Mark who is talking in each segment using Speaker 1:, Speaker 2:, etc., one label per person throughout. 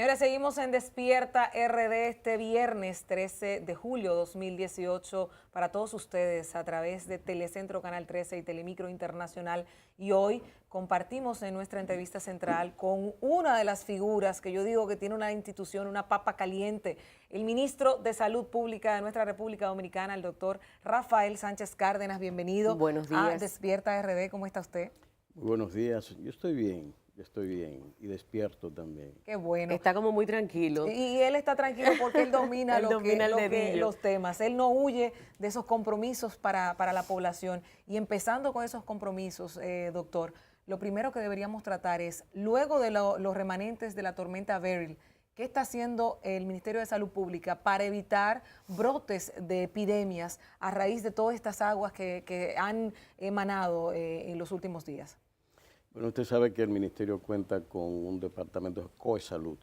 Speaker 1: Señores, seguimos en Despierta RD este viernes 13 de julio 2018 para todos ustedes a través de Telecentro Canal 13 y Telemicro Internacional. Y hoy compartimos en nuestra entrevista central con una de las figuras que yo digo que tiene una institución, una papa caliente, el ministro de Salud Pública de nuestra República Dominicana, el doctor Rafael Sánchez Cárdenas. Bienvenido.
Speaker 2: Buenos días.
Speaker 1: A Despierta RD. ¿Cómo está usted?
Speaker 3: Muy buenos días, yo estoy bien y despierto también.
Speaker 1: Qué bueno.
Speaker 2: Está como muy tranquilo.
Speaker 1: Y él está tranquilo porque él domina, los temas. Él no huye de esos compromisos para la población. Y empezando con esos compromisos, doctor, lo primero que deberíamos tratar es, luego de los remanentes de la tormenta Beryl, ¿qué está haciendo el Ministerio de Salud Pública para evitar brotes de epidemias a raíz de todas estas aguas que han emanado en los últimos días?
Speaker 3: Bueno, usted sabe que el Ministerio cuenta con un departamento de COE-Salud,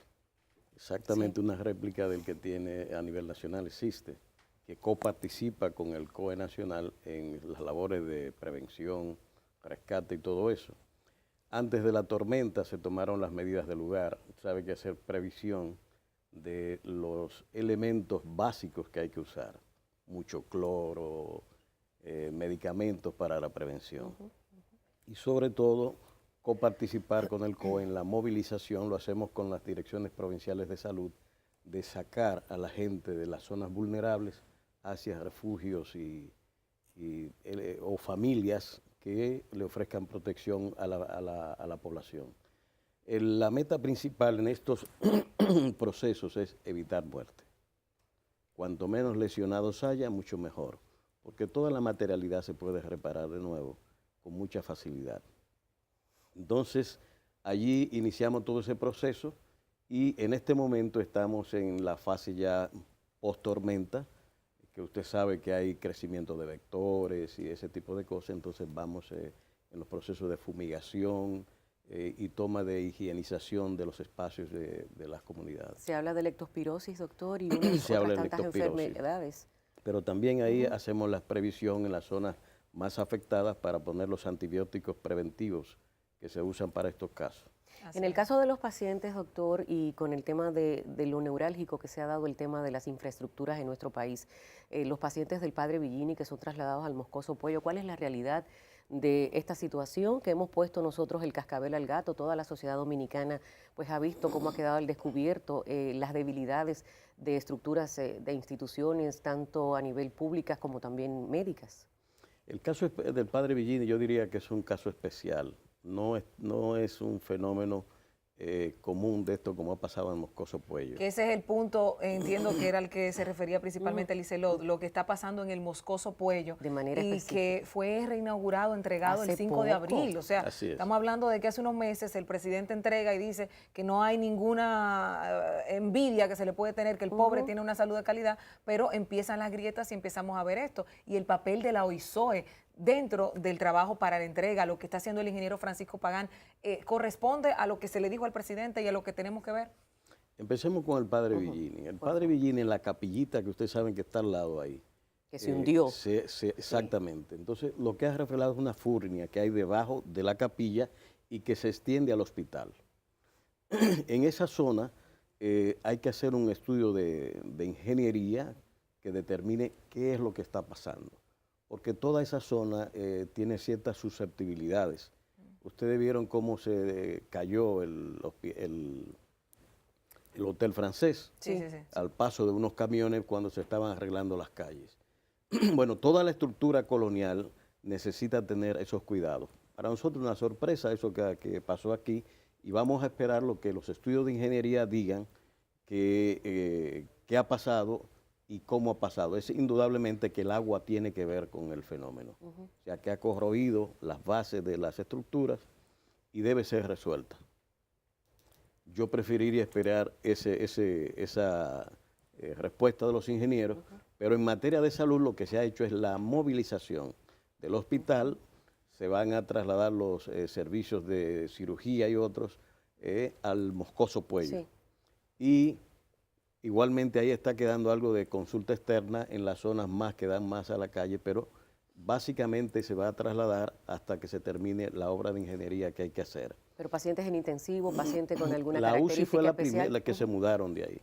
Speaker 3: exactamente sí. Una réplica del que tiene a nivel nacional, existe, que coparticipa con el COE nacional en las labores de prevención, rescate y todo eso. Antes de la tormenta se tomaron las medidas del lugar, sabe que hacer previsión de los elementos básicos que hay que usar, mucho cloro, medicamentos para la prevención. Y sobre todo, coparticipar con el COE en la movilización, lo hacemos con las direcciones provinciales de salud, de sacar a la gente de las zonas vulnerables hacia refugios o familias que le ofrezcan protección a la población. La meta principal en estos procesos es evitar muerte. Cuanto menos lesionados haya, mucho mejor, porque toda la materialidad se puede reparar de nuevo con mucha facilidad. Entonces, allí iniciamos todo ese proceso y en este momento estamos en la fase ya post-tormenta, que usted sabe que hay crecimiento de vectores y ese tipo de cosas, entonces vamos en los procesos de fumigación y toma de higienización de los espacios de las comunidades.
Speaker 2: Se habla de lectospirosis, doctor, y otras tantas enfermedades.
Speaker 3: Pero también ahí hacemos la previsión en las zonas más afectadas para poner los antibióticos preventivos que se usan para estos casos.
Speaker 2: En el caso de los pacientes, doctor, y con el tema de lo neurálgico que se ha dado el tema de las infraestructuras en nuestro país, los pacientes del Padre Villini que son trasladados al Moscoso Puello, ¿cuál es la realidad de esta situación que hemos puesto nosotros el cascabel al gato? Toda la sociedad dominicana pues ha visto cómo ha quedado al descubierto las debilidades de estructuras de instituciones, tanto a nivel públicas como también médicas.
Speaker 3: El caso del Padre Villini yo diría que es un caso especial. No es un fenómeno común de esto como ha pasado en Moscoso Puello.
Speaker 1: Que ese es el punto, entiendo que era el que se refería principalmente a Licelot, lo que está pasando en el Moscoso Puello.
Speaker 2: De manera
Speaker 1: y
Speaker 2: específica.
Speaker 1: Que fue reinaugurado, entregado el 5 de abril. O sea, estamos hablando de que hace unos meses el presidente entrega y dice que no hay ninguna envidia que se le puede tener, que el pobre tiene una salud de calidad, pero empiezan las grietas y empezamos a ver esto. Y el papel de la OISOE dentro del trabajo para la entrega, lo que está haciendo el ingeniero Francisco Pagán, ¿corresponde a lo que se le dijo al presidente y a lo que tenemos que ver?
Speaker 3: Empecemos con el Padre Villini. El Padre Villini, en la capillita que ustedes saben que está al lado ahí.
Speaker 2: Que se hundió.
Speaker 3: Exactamente. Entonces, lo que ha revelado es una furnia que hay debajo de la capilla y que se extiende al hospital. En esa zona hay que hacer un estudio de ingeniería que determine qué es lo que está pasando, porque toda esa zona tiene ciertas susceptibilidades. Ustedes vieron cómo se cayó el Hotel Francés al paso de unos camiones cuando se estaban arreglando las calles. Bueno, toda la estructura colonial necesita tener esos cuidados. Para nosotros una sorpresa eso que pasó aquí, y vamos a esperar lo que los estudios de ingeniería digan qué ha pasado y cómo ha pasado. Es indudablemente que el agua tiene que ver con el fenómeno, o sea, que ha corroído las bases de las estructuras y debe ser resuelta. Yo preferiría esperar esa respuesta de los ingenieros, pero en materia de salud lo que se ha hecho es la movilización del hospital. Se van a trasladar los servicios de cirugía y otros al Moscoso Puello. Y igualmente ahí está quedando algo de consulta externa en las zonas más que dan más a la calle, pero básicamente se va a trasladar hasta que se termine la obra de ingeniería que hay que hacer.
Speaker 2: Pero pacientes en intensivo, pacientes con alguna
Speaker 3: La
Speaker 2: característica
Speaker 3: UCI fue la
Speaker 2: especial.
Speaker 3: primera, la que se mudaron de ahí,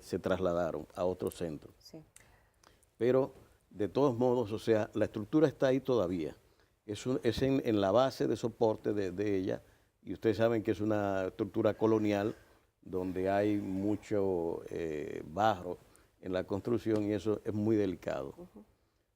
Speaker 3: se trasladaron a otro centro.
Speaker 2: Sí.
Speaker 3: Pero de todos modos, o sea, la estructura está ahí todavía. Es en la base de soporte de ella, y ustedes saben que es una estructura colonial donde hay mucho barro en la construcción y eso es muy delicado.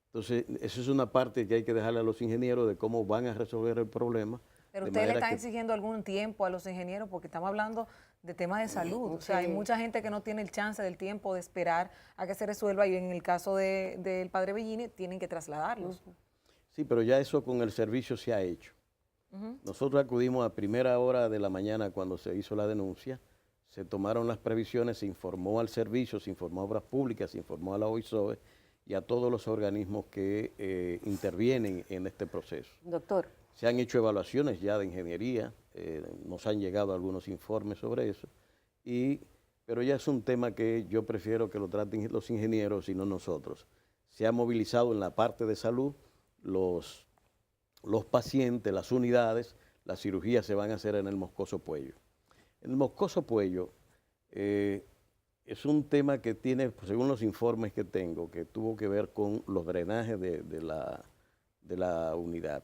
Speaker 3: Entonces, esa es una parte que hay que dejarle a los ingenieros de cómo van a resolver el problema.
Speaker 1: Pero ustedes le están exigiendo algún tiempo a los ingenieros porque estamos hablando de temas de salud. O sea, hay mucha gente que no tiene el chance del tiempo de esperar a que se resuelva y en el caso del padre Bellini tienen que trasladarlos.
Speaker 3: Sí, pero ya eso con el servicio se ha hecho. Nosotros acudimos a primera hora de la mañana cuando se hizo la denuncia, se tomaron las previsiones, se informó al servicio, se informó a Obras Públicas, se informó a la OISOE y a todos los organismos que intervienen en este proceso.
Speaker 2: Doctor.
Speaker 3: Se han hecho evaluaciones ya de ingeniería, nos han llegado algunos informes sobre eso, pero ya es un tema que yo prefiero que lo traten los ingenieros y no nosotros. Se ha movilizado en la parte de salud los pacientes, las unidades, las cirugías se van a hacer en el Moscoso Puello. El Moscoso Puello es un tema que tiene, según los informes que tengo, que tuvo que ver con los drenajes de la unidad.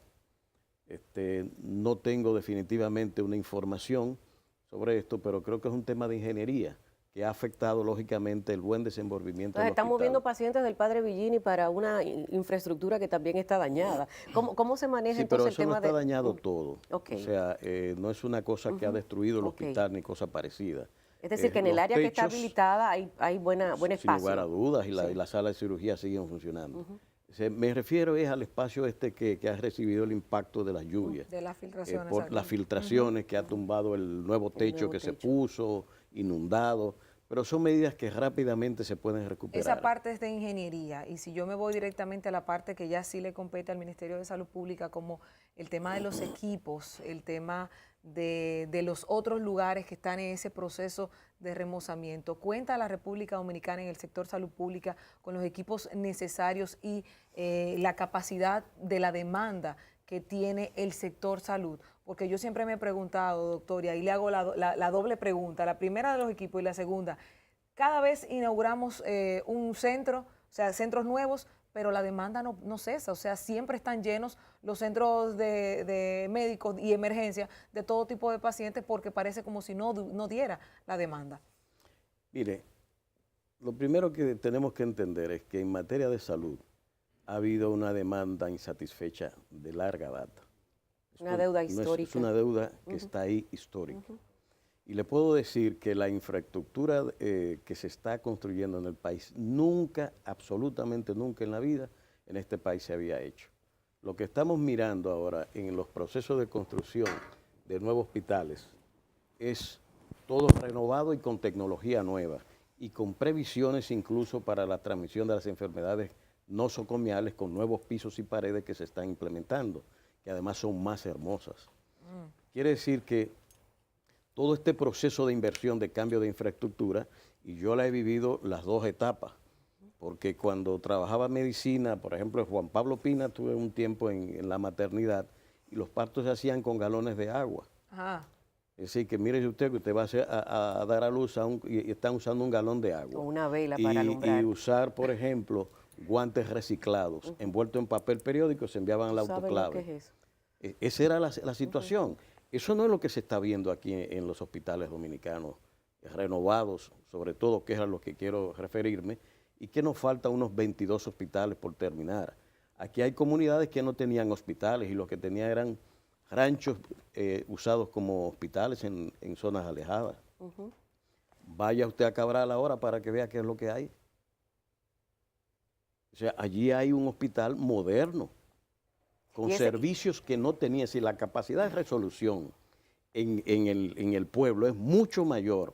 Speaker 3: No tengo definitivamente una información sobre esto, pero creo que es un tema de ingeniería que ha afectado lógicamente el buen desenvolvimiento del hospital.
Speaker 2: Están moviendo pacientes del padre Bellini para una infraestructura que también está dañada. ¿Cómo se maneja entonces el tema
Speaker 3: no está dañado todo.
Speaker 2: Okay.
Speaker 3: O sea, no es una cosa que ha destruido el hospital ni cosa parecida.
Speaker 2: Es decir, que en el área que está habilitada hay buen espacio.
Speaker 3: Sin lugar a dudas, y la sala de cirugía siguen funcionando. Me refiero al espacio que ha recibido el impacto de las lluvias.
Speaker 1: De las filtraciones.
Speaker 3: Por las filtraciones que ha tumbado el nuevo techo se puso, inundado. Pero son medidas que rápidamente se pueden recuperar.
Speaker 1: Esa parte es de ingeniería y si yo me voy directamente a la parte que ya sí le compete al Ministerio de Salud Pública, como el tema de los equipos, el tema de los otros lugares que están en ese proceso de remozamiento. ¿Cuenta la República Dominicana en el sector salud pública con los equipos necesarios y la capacidad de la demanda que tiene el sector salud? Porque yo siempre me he preguntado, doctor, y ahí le hago la doble pregunta, la primera de los equipos y la segunda. Cada vez inauguramos un centro, o sea, centros nuevos, pero la demanda no cesa, o sea, siempre están llenos los centros de médicos y emergencia de todo tipo de pacientes porque parece como si no diera la demanda.
Speaker 3: Mire, lo primero que tenemos que entender es que en materia de salud ha habido una demanda insatisfecha de larga data.
Speaker 2: Una deuda histórica.
Speaker 3: Es una deuda que está ahí histórica. Y le puedo decir que la infraestructura que se está construyendo en el país, nunca, absolutamente nunca en la vida, en este país se había hecho. Lo que estamos mirando ahora en los procesos de construcción de nuevos hospitales es todo renovado y con tecnología nueva y con previsiones incluso para la transmisión de las enfermedades nosocomiales con nuevos pisos y paredes que se están implementando, que además son más hermosas. Quiere decir que todo este proceso de inversión, de cambio de infraestructura, y yo la he vivido las dos etapas, porque cuando trabajaba medicina, por ejemplo, en Juan Pablo Pina, tuve un tiempo en la maternidad, y los partos se hacían con galones de agua.
Speaker 1: Ajá.
Speaker 3: Es decir, que mire usted que usted va a dar a luz y están usando un galón de agua.
Speaker 2: O una vela para alumbrar.
Speaker 3: Y usar, por ejemplo, guantes reciclados, envueltos en papel periódico, se enviaban al autoclave.
Speaker 2: ¿Sabe lo que es eso?
Speaker 3: Esa era la situación. Eso no es lo que se está viendo aquí en los hospitales dominicanos, renovados, sobre todo, que es a lo que quiero referirme, y que nos faltan unos 22 hospitales por terminar. Aquí hay comunidades que no tenían hospitales y lo que tenían eran ranchos usados como hospitales en zonas alejadas. Vaya usted a Cabral ahora para que vea qué es lo que hay. O sea, allí hay un hospital moderno, con servicios que no tenía. Si la capacidad de resolución en el pueblo es mucho mayor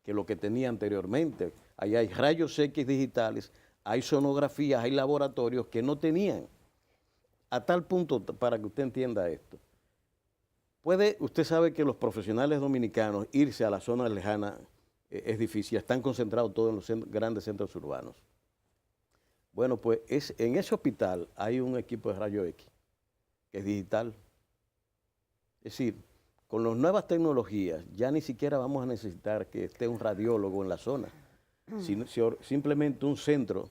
Speaker 3: que lo que tenía anteriormente. Ahí hay rayos X digitales, hay sonografías, hay laboratorios que no tenían. A tal punto, para que usted entienda esto, usted sabe que los profesionales dominicanos irse a la zona lejana es difícil, están concentrados todos en los grandes centros urbanos. Bueno, pues en ese hospital hay un equipo de rayos X, que es digital. Es decir, con las nuevas tecnologías ya ni siquiera vamos a necesitar que esté un radiólogo en la zona, sino simplemente un centro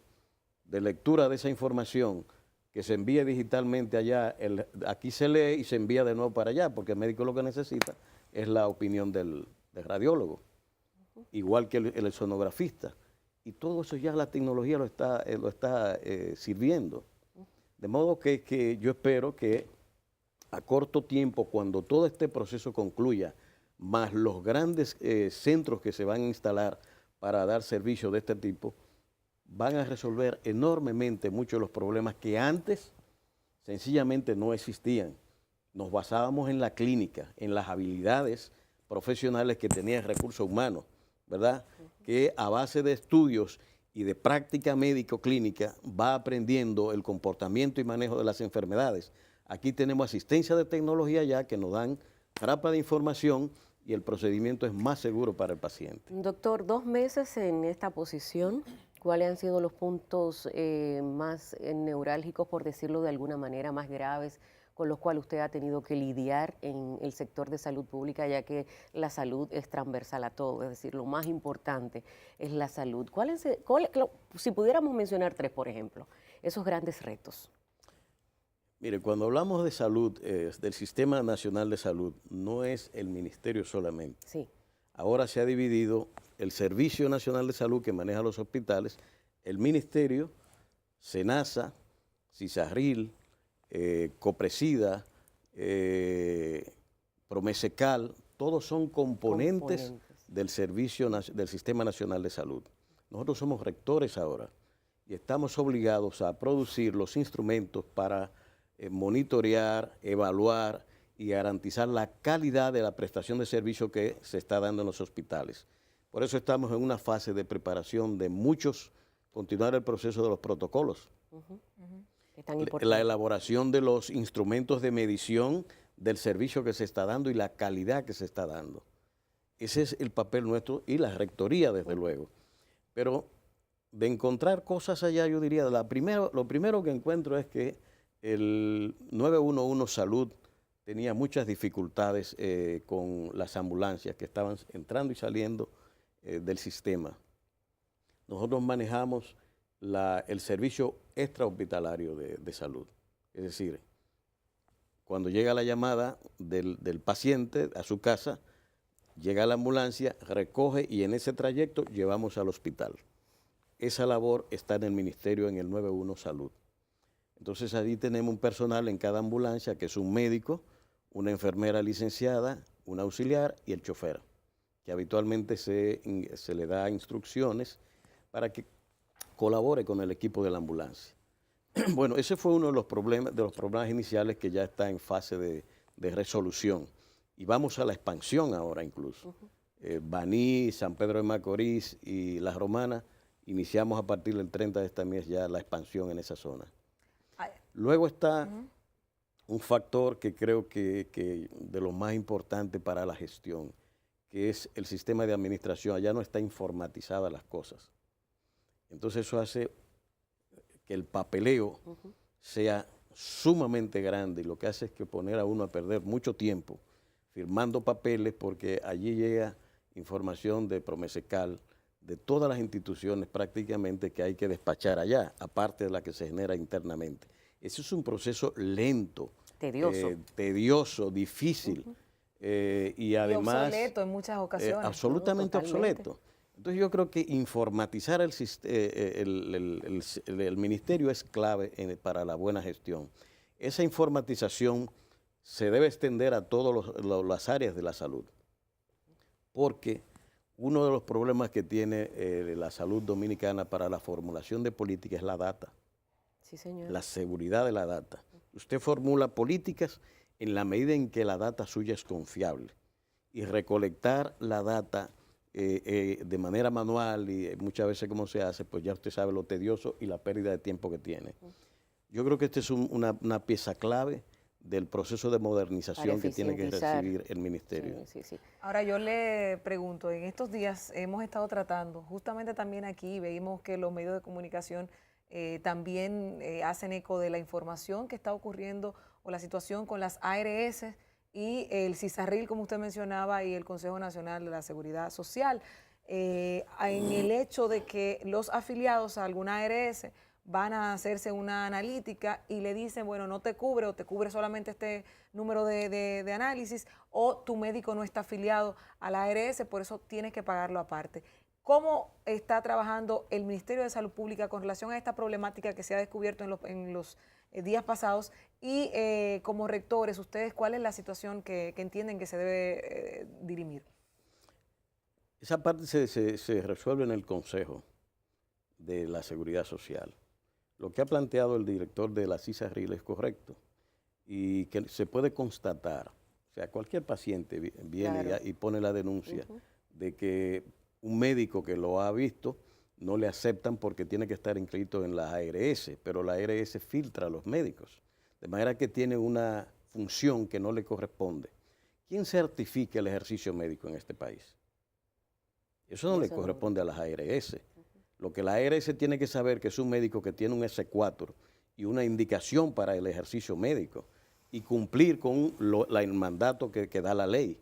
Speaker 3: de lectura de esa información que se envíe digitalmente allá, aquí se lee y se envía de nuevo para allá, porque el médico lo que necesita es la opinión del radiólogo, igual que el sonografista. Y todo eso ya la tecnología lo está sirviendo. De modo que yo espero que a corto tiempo, cuando todo este proceso concluya, más los grandes centros que se van a instalar para dar servicios de este tipo, van a resolver enormemente muchos de los problemas que antes sencillamente no existían. Nos basábamos en la clínica, en las habilidades profesionales que tenía el recurso humano, ¿verdad? Que a base de estudios y de práctica médico-clínica va aprendiendo el comportamiento y manejo de las enfermedades. Aquí tenemos asistencia de tecnología ya que nos dan rápida información y el procedimiento es más seguro para el paciente.
Speaker 2: Doctor, 2 meses en esta posición, ¿cuáles han sido los puntos más neurálgicos, por decirlo de alguna manera, más graves, con los cuales usted ha tenido que lidiar en el sector de salud pública, ya que la salud es transversal a todo, es decir, lo más importante es la salud? Si pudiéramos mencionar 3, por ejemplo, esos grandes retos.
Speaker 3: Mire, cuando hablamos de salud, del Sistema Nacional de Salud, no es el ministerio solamente.
Speaker 2: Sí.
Speaker 3: Ahora se ha dividido el Servicio Nacional de Salud que maneja los hospitales, el ministerio, SENASA, CISARRIL, Copresida, Promesecal, todos son componentes del del Sistema Nacional de Salud. Nosotros somos rectores ahora y estamos obligados a producir los instrumentos para monitorear, evaluar y garantizar la calidad de la prestación de servicio que se está dando en los hospitales. Por eso estamos en una fase de preparación de continuar el proceso de los protocolos. La elaboración de los instrumentos de medición del servicio que se está dando y la calidad que se está dando. Ese es el papel nuestro y la rectoría, desde luego. Pero de encontrar cosas allá, yo diría, lo primero que encuentro es que el 911 Salud tenía muchas dificultades con las ambulancias que estaban entrando y saliendo del sistema. Nosotros manejamos el servicio extrahospitalario de salud. Es decir, cuando llega la llamada del paciente a su casa, llega la ambulancia, recoge y en ese trayecto llevamos al hospital. Esa labor está en el ministerio, en el 911 Salud. Entonces ahí tenemos un personal en cada ambulancia que es un médico, una enfermera licenciada, un auxiliar y el chofer, que habitualmente se le da instrucciones para que colabore con el equipo de la ambulancia. Bueno, ese fue uno de los problemas iniciales que ya está en fase de resolución. Y vamos a la expansión ahora incluso. Baní, San Pedro de Macorís y La Romana, iniciamos a partir del 30 de este mes ya la expansión en esa zona. Luego está un factor que creo que de lo más importante para la gestión, que es el sistema de administración. Allá no está informatizada las cosas. Entonces eso hace que el papeleo sea sumamente grande y lo que hace es que poner a uno a perder mucho tiempo firmando papeles porque allí llega información de Promesecal, de todas las instituciones prácticamente que hay que despachar allá, aparte de la que se genera internamente. Ese es un proceso lento, tedioso, difícil y además...
Speaker 1: Y obsoleto en muchas ocasiones.
Speaker 3: Absolutamente obsoleto. Entonces yo creo que informatizar el ministerio es clave para la buena gestión. Esa informatización se debe extender a todas las áreas de la salud, porque uno de los problemas que tiene la salud dominicana para la formulación de política es la data.
Speaker 2: Sí, señor. La
Speaker 3: seguridad de la data. Usted formula políticas en la medida en que la data suya es confiable y recolectar la data de manera manual y muchas veces como se hace, pues ya usted sabe lo tedioso y la pérdida de tiempo que tiene. Yo creo que esta es una pieza clave del proceso de modernización que tiene que recibir el ministerio.
Speaker 2: Sí.
Speaker 1: Ahora yo le pregunto, en estos días hemos estado tratando, justamente también aquí veíamos que los medios de comunicación también hacen eco de la información que está ocurriendo o la situación con las ARS y el CISARRIL, como usted mencionaba, y el Consejo Nacional de la Seguridad Social, en el hecho de que los afiliados a alguna ARS van a hacerse una analítica y le dicen, bueno, no te cubre o te cubre solamente este número de análisis, o tu médico no está afiliado a la ARS, por eso tienes que pagarlo aparte. ¿Cómo está trabajando el Ministerio de Salud Pública con relación a esta problemática que se ha descubierto en los días pasados? Y como rectores, ¿ustedes cuál es la situación que entienden que se debe dirimir?
Speaker 3: Esa parte se resuelve en el Consejo de la Seguridad Social. Lo que ha planteado el director de la CISARRIL es correcto y que se puede constatar, o sea, cualquier paciente viene
Speaker 2: Claro.
Speaker 3: y pone la denuncia de que un médico que lo ha visto no le aceptan porque tiene que estar inscrito en la ARS, pero la ARS filtra a los médicos, de manera que tiene una función que no le corresponde. ¿Quién certifica el ejercicio médico en este país? Eso no le corresponde a las ARS. Lo que la ARS tiene que saber que es un médico que tiene un exequatur y una indicación para el ejercicio médico y cumplir con el mandato que da la ley.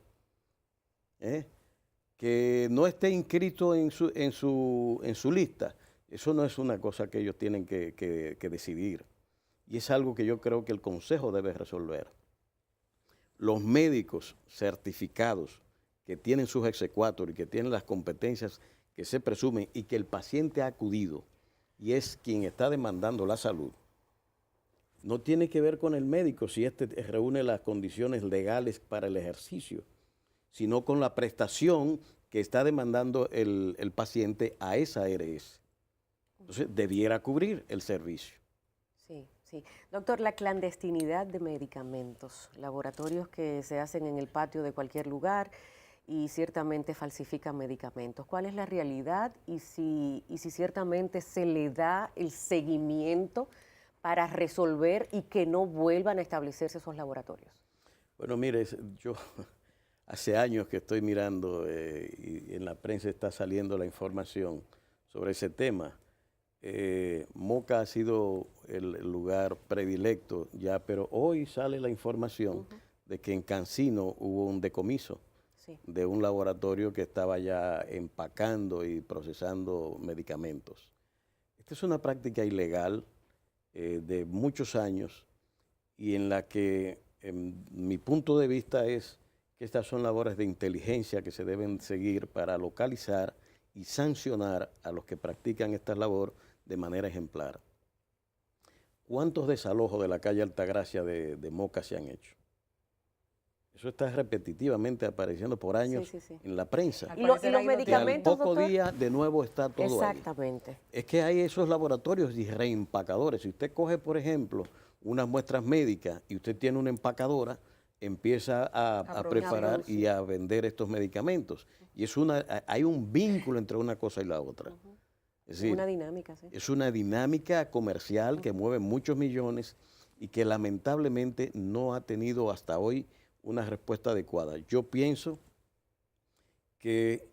Speaker 3: Que no esté inscrito en su lista, eso no es una cosa que ellos tienen que decidir. Y es algo que yo creo que el Consejo debe resolver. Los médicos certificados que tienen sus exequatur y que tienen las competencias que se presumen y que el paciente ha acudido y es quien está demandando la salud, no tiene que ver con el médico si éste reúne las condiciones legales para el ejercicio, sino con la prestación que está demandando el paciente a esa ARS. Entonces, debiera cubrir el servicio.
Speaker 2: Sí, sí. Doctor, la clandestinidad de medicamentos, laboratorios que se hacen en el patio de cualquier lugar y ciertamente falsifican medicamentos. ¿Cuál es la realidad y si ciertamente se le da el seguimiento para resolver y que no vuelvan a establecerse esos laboratorios?
Speaker 3: Bueno, mire, yo hace años que estoy mirando y en la prensa está saliendo la información sobre ese tema. Moca ha sido el lugar predilecto ya, pero hoy sale la información de que en Cancino hubo un decomiso de un laboratorio que estaba ya empacando y procesando medicamentos. Esta es una práctica ilegal de muchos años y en la que, en mi punto de vista, es que estas son labores de inteligencia que se deben seguir para localizar y sancionar a los que practican esta labor de manera ejemplar. ¿Cuántos desalojos de la calle Altagracia de Moca se han hecho? Eso está repetitivamente apareciendo por años en la prensa.
Speaker 2: ¿Y los medicamentos,
Speaker 3: al poco
Speaker 2: doctor?
Speaker 3: día de nuevo está todo
Speaker 2: Exactamente.
Speaker 3: ahí. Es que hay esos laboratorios y reempacadores. Si usted coge, por ejemplo, unas muestras médicas y usted tiene una empacadora, empieza a preparar y a vender estos medicamentos. Y hay un vínculo entre una cosa y la otra. Es decir,
Speaker 2: una dinámica, sí.
Speaker 3: Es una dinámica comercial que mueve muchos millones y que lamentablemente no ha tenido hasta hoy una respuesta adecuada. Yo pienso que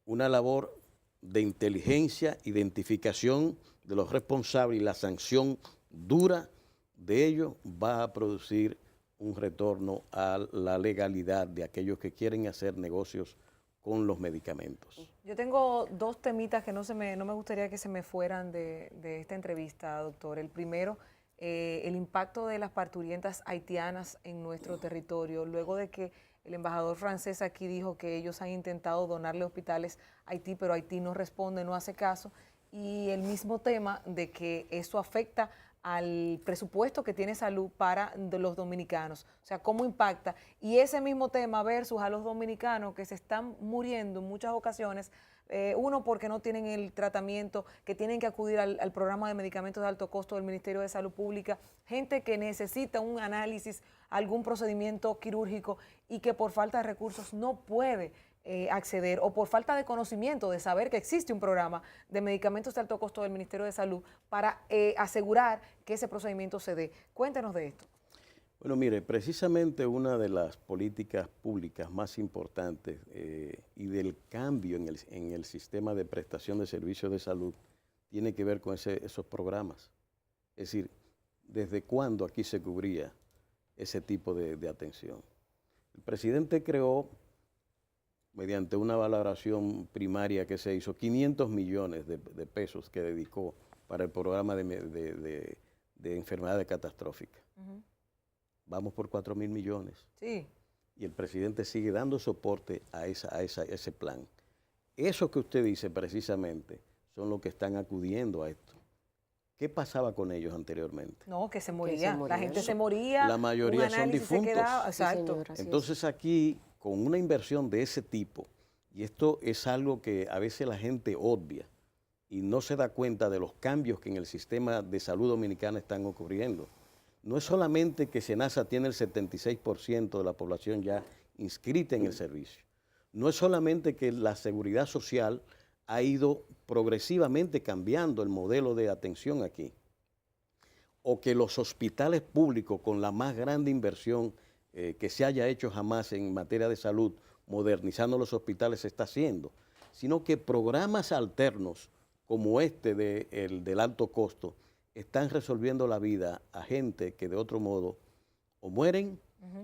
Speaker 3: una labor de inteligencia, identificación de los responsables y la sanción dura de ello va a producir un retorno a la legalidad de aquellos que quieren hacer negocios con los medicamentos.
Speaker 1: Yo tengo dos temitas que no me gustaría que se me fueran de esta entrevista, doctor. El primero, el impacto de las parturientas haitianas en nuestro territorio, luego de que el embajador francés aquí dijo que ellos han intentado donarle hospitales a Haití, pero Haití no responde, no hace caso, y el mismo tema de que eso afecta al presupuesto que tiene salud para los dominicanos, o sea, cómo impacta, y ese mismo tema versus a los dominicanos que se están muriendo en muchas ocasiones, uno porque no tienen el tratamiento, que tienen que acudir al programa de medicamentos de alto costo del Ministerio de Salud Pública, gente que necesita un análisis, algún procedimiento quirúrgico y que por falta de recursos no puede acceder, o por falta de conocimiento de saber que existe un programa de medicamentos de alto costo del Ministerio de Salud para asegurar que ese procedimiento se dé. Cuéntenos de esto.
Speaker 3: Bueno, mire, precisamente una de las políticas públicas más importantes y del cambio en el sistema de prestación de servicios de salud tiene que ver con esos programas. Es decir, ¿desde cuándo aquí se cubría ese tipo de atención? El presidente creó, mediante una valoración primaria que se hizo, 500 millones de pesos que dedicó para el programa de enfermedades catastróficas. Vamos por 4.000 millones.
Speaker 1: Sí.
Speaker 3: Y el presidente sigue dando soporte a ese plan. Eso que usted dice precisamente son los que están acudiendo a esto. ¿Qué pasaba con ellos anteriormente?
Speaker 1: No, que se moría. La gente
Speaker 3: Eso.
Speaker 1: se moría.
Speaker 3: La mayoría
Speaker 1: un
Speaker 3: son
Speaker 1: análisis se
Speaker 3: difuntos.
Speaker 1: quedaba,
Speaker 2: Sí,
Speaker 1: exacto.
Speaker 2: señor, así es.
Speaker 3: Entonces aquí, con una inversión de ese tipo, y esto es algo que a veces la gente obvia y no se da cuenta de los cambios que en el sistema de salud dominicano están ocurriendo. No es solamente que SENASA tiene el 76% de la población ya inscrita en el servicio. No es solamente que la seguridad social ha ido progresivamente cambiando el modelo de atención aquí, o que los hospitales públicos con la más grande inversión que se haya hecho jamás en materia de salud, modernizando los hospitales, se está haciendo, sino que programas alternos como este del alto costo están resolviendo la vida a gente que de otro modo o mueren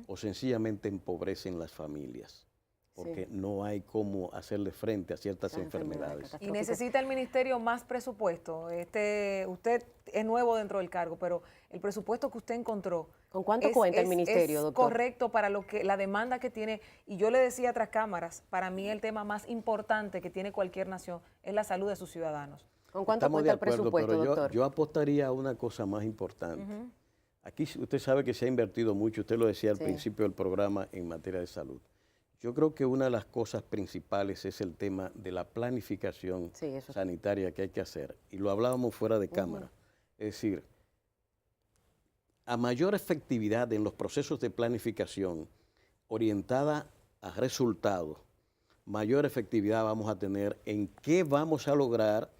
Speaker 3: o sencillamente empobrecen las familias, porque no hay cómo hacerle frente a ciertas enfermedades.
Speaker 1: Y necesita el ministerio más presupuesto. Usted es nuevo dentro del cargo, pero el presupuesto que usted encontró,
Speaker 2: ¿con cuánto cuenta el ministerio, doctor?
Speaker 1: Es correcto para la demanda que tiene. Y yo le decía tras cámaras, para mí el tema más importante que tiene cualquier nación es la salud de sus ciudadanos.
Speaker 2: ¿Con cuánto cuenta el presupuesto,
Speaker 3: pero
Speaker 2: doctor?
Speaker 3: Yo apostaría a una cosa más importante. Aquí usted sabe que se ha invertido mucho, usted lo decía al principio del programa, en materia de salud. Yo creo que una de las cosas principales es el tema de la planificación sanitaria que hay que hacer. Y lo hablábamos fuera de cámara. Es decir, a mayor efectividad en los procesos de planificación orientada a resultados, mayor efectividad vamos a tener en qué vamos a lograr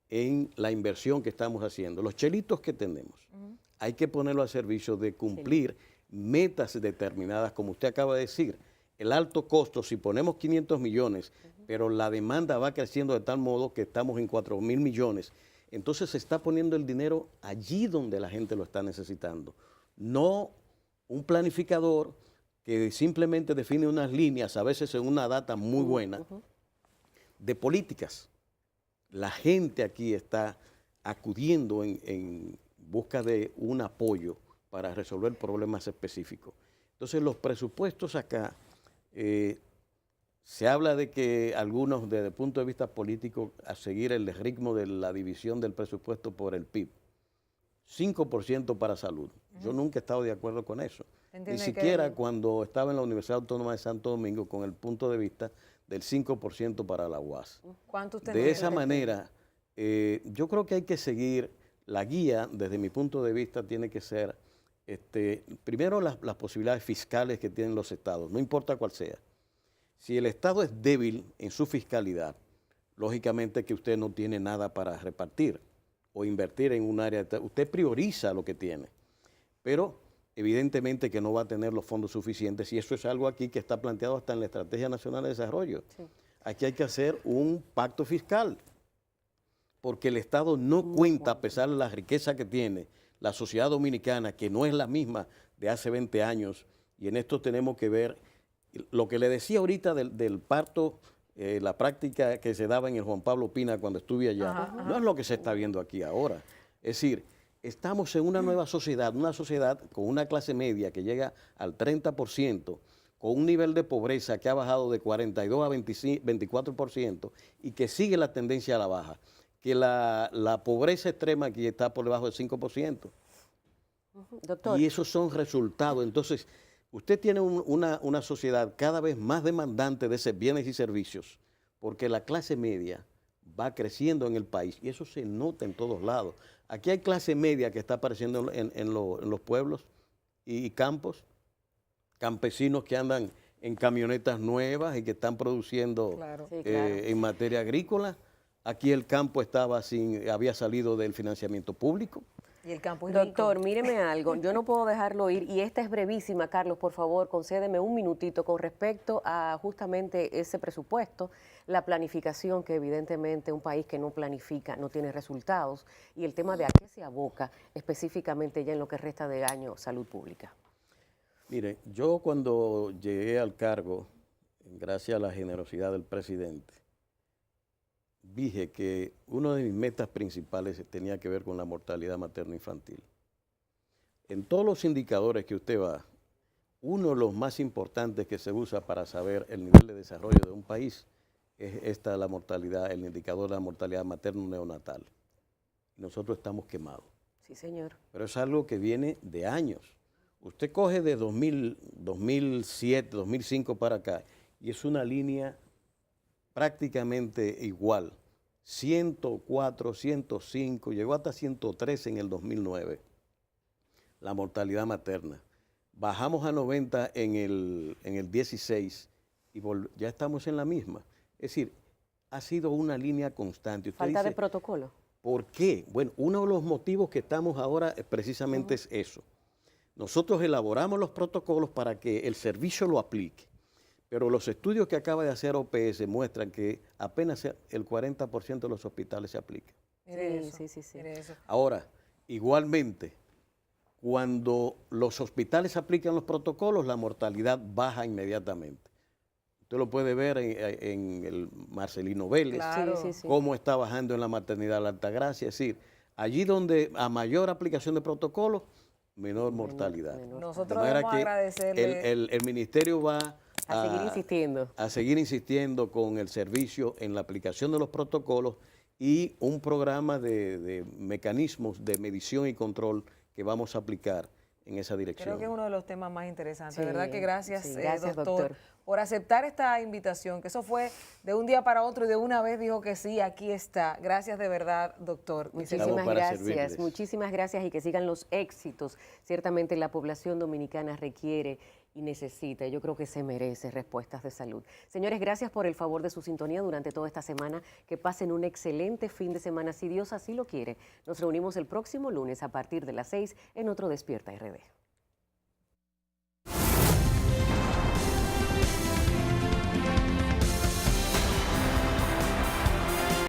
Speaker 3: en la inversión que estamos haciendo. Los chelitos que tenemos, hay que ponerlo al servicio de cumplir metas determinadas, como usted acaba de decir. El alto costo, si ponemos 500 millones, pero la demanda va creciendo de tal modo que estamos en 4.000 millones, entonces se está poniendo el dinero allí donde la gente lo está necesitando. No un planificador que simplemente define unas líneas, a veces en una data muy buena, de políticas. La gente aquí está acudiendo en busca de un apoyo para resolver problemas específicos. Entonces los presupuestos acá, se habla de que algunos desde el punto de vista político a seguir el ritmo de la división del presupuesto por el PIB, 5% para salud. Yo nunca he estado de acuerdo con eso. Ni siquiera cuando estaba en la Universidad Autónoma de Santo Domingo con el punto de vista del 5% para la UAS. De esa manera, yo creo que hay que seguir la guía, desde mi punto de vista, tiene que ser, primero las posibilidades fiscales que tienen los estados, no importa cuál sea. Si el estado es débil en su fiscalidad, lógicamente que usted no tiene nada para repartir o invertir en un área, usted prioriza lo que tiene, pero evidentemente que no va a tener los fondos suficientes y eso es algo aquí que está planteado hasta en la Estrategia Nacional de Desarrollo. Aquí hay que hacer un pacto fiscal, porque el Estado no cuenta, a pesar de la riqueza que tiene la sociedad dominicana, que no es la misma de hace 20 años, y en esto tenemos que ver lo que le decía ahorita del parto, la práctica que se daba en el Juan Pablo Pina cuando estuve allá, no es lo que se está viendo aquí ahora. Es decir, estamos en una nueva sociedad, una sociedad con una clase media que llega al 30%, con un nivel de pobreza que ha bajado de 42 a 24% y que sigue la tendencia a la baja, que la pobreza extrema aquí está por debajo del 5%.
Speaker 2: Doctor.
Speaker 3: Y esos son resultados. Entonces, usted tiene una sociedad cada vez más demandante de esos bienes y servicios, porque la clase media va creciendo en el país y eso se nota en todos lados. Aquí hay clase media que está apareciendo en los pueblos y campos, campesinos que andan en camionetas nuevas y que están produciendo en materia agrícola. Aquí el campo había salido del financiamiento público.
Speaker 1: Y el campo es
Speaker 2: Doctor,
Speaker 1: rico.
Speaker 2: míreme algo, yo no puedo dejarlo ir y esta es brevísima, Carlos, por favor, concédeme un minutito con respecto a justamente ese presupuesto, la planificación que evidentemente un país que no planifica no tiene resultados y el tema de a qué se aboca específicamente ya en lo que resta de año salud pública.
Speaker 3: Mire, yo cuando llegué al cargo, gracias a la generosidad del presidente, dije que una de mis metas principales tenía que ver con la mortalidad materno-infantil. En todos los indicadores que usted va, uno de los más importantes que se usa para saber el nivel de desarrollo de un país es la mortalidad, el indicador de la mortalidad materno-neonatal. Nosotros estamos quemados.
Speaker 2: Sí, señor.
Speaker 3: Pero es algo que viene de años. Usted coge de 2007, 2005 para acá, y es una línea prácticamente igual. 104, 105, llegó hasta 103 en el 2009, la mortalidad materna. Bajamos a 90 en el 16 y ya estamos en la misma. Es decir, ha sido una línea constante. Usted
Speaker 2: Falta
Speaker 3: dice,
Speaker 2: de protocolo.
Speaker 3: ¿por qué? Bueno, uno de los motivos que estamos ahora precisamente es eso. Nosotros elaboramos los protocolos para que el servicio lo aplique, pero los estudios que acaba de hacer OPS muestran que apenas el 40% de los hospitales se aplican.
Speaker 2: Sí.
Speaker 3: Ahora, igualmente, cuando los hospitales aplican los protocolos, la mortalidad baja inmediatamente. Usted lo puede ver en el Marcelino Vélez,
Speaker 1: Claro.
Speaker 3: cómo está bajando en la maternidad de la Altagracia. Es decir, allí donde a mayor aplicación de protocolos, menor mortalidad.
Speaker 1: Nosotros debemos agradecerle.
Speaker 3: El ministerio va
Speaker 2: a
Speaker 3: seguir insistiendo con el servicio en la aplicación de los protocolos y un programa de mecanismos de medición y control que vamos a aplicar en esa dirección.
Speaker 1: Creo que es uno de los temas más interesantes.
Speaker 2: Sí,
Speaker 1: De verdad que gracias,
Speaker 2: gracias, doctor,
Speaker 1: por aceptar esta invitación, que eso fue de un día para otro y de una vez dijo que sí, aquí está. Gracias de verdad, doctor.
Speaker 2: Muchísimas gracias y que sigan los éxitos. Ciertamente la población dominicana requiere y necesita, yo creo que se merece respuestas de salud. Señores, gracias por el favor de su sintonía durante toda esta semana. Que pasen un excelente fin de semana, si Dios así lo quiere. Nos reunimos el próximo lunes a partir de las 6 en otro Despierta RD.